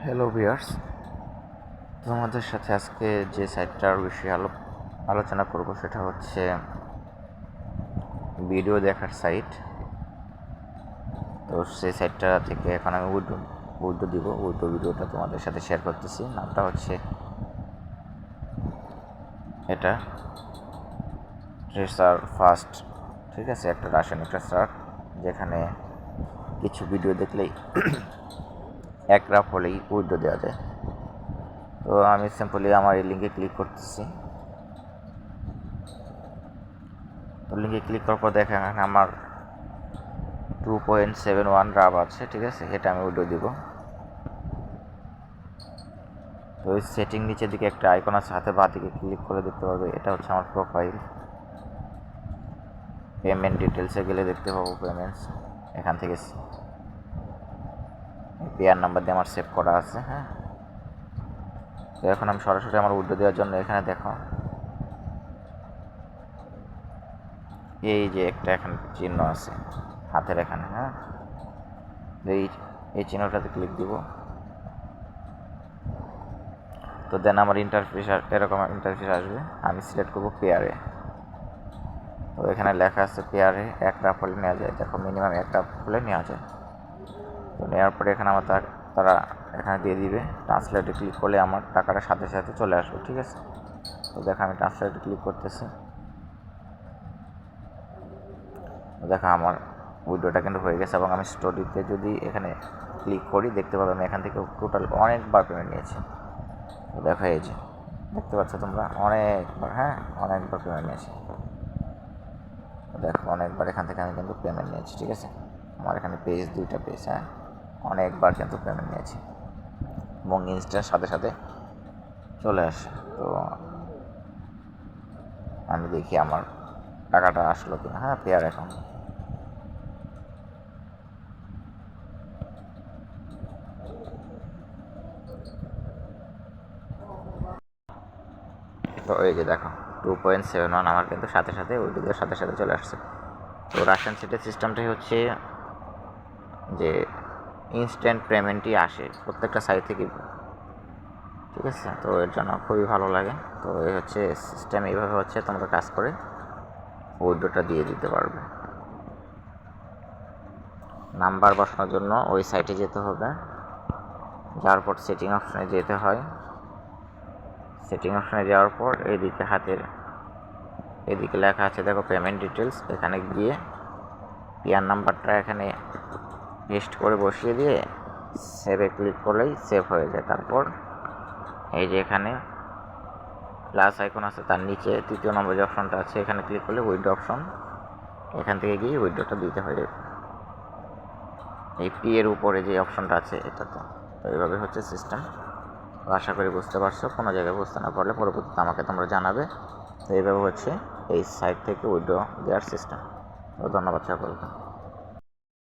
Hello viewers, তোমাদের সাথে আজকে যে সাইটটার বিষয়ে আলোচনা করব সেটা হচ্ছে ভিডিও দেখার সাইট। তো সেই সাইটটা থেকে এখন আমি উইড্রো দিব। উইড্রো ভিডিওটা তোমাদের সাথে শেয়ার করতেছি। নামটা হচ্ছে এটা ট্রেসার ফার্স্ট, ঠিক আছে, একটা রাসায়নিক ট্রেসার যেখানে কিছু ভিডিও দেখলেই এক রাফ হলেই উইড্রো দেওয়া যায়। তো আমি সিম্পলি আমার এই লিঙ্কে ক্লিক করতেছি। তো লিঙ্কে ক্লিক করার পর দেখেন আমার 2.71 রাব আছে, ঠিক আছে, এটা আমি উইড্রো দিব। তো ওই সেটিং নিচের দিকে একটা আইকন আছে, হাতে বাঁ দিকে ক্লিক করে দেখতে পারবে এটা হচ্ছে আমার প্রোফাইল। পেমেন্ট ডিটেলসে গেলে দেখতে পাবো পেমেন্টস, এখান থেকে পেয়ার নাম্বার দিয়ে আমার সেভ করা আছে। হ্যাঁ, তো এখন আমি সরাসরি আমার উইড্রো দেওয়ার জন্য এখানে দেখো এই যে একটা এখানে চিহ্ন আছে হাতের এখানে। হ্যাঁ, এই চিহ্নটাতে ক্লিক দিব। তো দেন আমার ইন্টারফেস এরকম ইন্টারফেস আসবে। আমি সিলেক্ট করবো পেয়ারে। তো এখানে লেখা আছে পেয়ারে এক রাফ হলে নেওয়া যায়। দেখো মিনিমাম এক রাফ হলে নেওয়া যায়। তো নেওয়ার পরে এখানে আমার তারা এখানে দিয়ে দিবে। ট্রান্সলেটে ক্লিক করলে আমার টাকাটা সাথে সাথে চলে আসবে, ঠিক আছে। তো দেখো আমি ট্রান্সলেটে ক্লিক করতেছি। দেখো আমার উইড্রোটা কিন্তু হয়ে গেছে। এবং আমি স্টোরিতে যদি এখানে ক্লিক করি দেখতে পাবো আমি এখান থেকে টোটাল অনেকবার পেমেন্ট নিয়েছি। তো দেখো এই যে দেখতে পাচ্ছ তোমরা অনেকবার, হ্যাঁ, অনেকবার পেমেন্ট নিয়েছি। দেখো অনেকবার এখান থেকে আমি কিন্তু পেমেন্ট নিয়েছি, ঠিক আছে। আমার এখানে পেজ দুইটা পেজ, হ্যাঁ, অনেকবার কিন্তু পেমেন্ট নিয়েছি এবং ইনস্ট্যান্ট সাথে সাথে চলে আসে। তো আমি দেখি আমার টাকাটা আসলো কিনা। হ্যাঁ, পেয়ার অ্যাকাউন্ট। তো এই যে দেখো 2.71 আমার কিন্তু সাথে সাথে ওইদিকের সাথে সাথে চলে আসছে। তো রাশিয়ান সিটের সিস্টেমটাই হচ্ছে যে ইনস্ট্যান্ট পেমেন্টই আসে প্রত্যেকটা সাইট থেকে, ঠিক আছে। তো এর জন্য খুবই ভালো লাগে। তো এই হচ্ছে সিস্টেম, এইভাবে হচ্ছে তোমরা কাজ করে উইড্রোটা দিয়ে দিতে পারবে। নাম্বার বসানোর জন্য ওই সাইটে যেতে হবে, যাওয়ার পর সেটিং অপশানে যেতে হয়। সেটিং অপশানে যাওয়ার পর এইদিকে হাতের এদিকে লেখা আছে দেখো পেমেন্ট ডিটেলস, এখানে গিয়ে পিআর নাম্বারটা এখানে পেস্ট করে বসিয়ে দিয়ে সেভে ক্লিক করলেই সেভ হয়ে যায়। তারপর এই যে এখানে প্লাস আইকন আছে, তার নিচে তৃতীয় নম্বর যে অপশনটা আছে এখানে ক্লিক করলে উইড্রো অপশন, এখান থেকে গিয়ে উইড্রোটা দিতে হয় এই পি এর উপরে যে অপশনটা আছে এটাতে। তো এইভাবে হচ্ছে সিস্টেম। তো আশা করি বুঝতে পারছো। কোনো জায়গায় বুঝতে না পারলে পরবর্তীতে আমাকে তোমরা জানাবে। তো এইভাবে হচ্ছে এই সাইট থেকে উইড্রো দেওয়ার সিস্টেম। তো ধন্যবাদ সকলকে।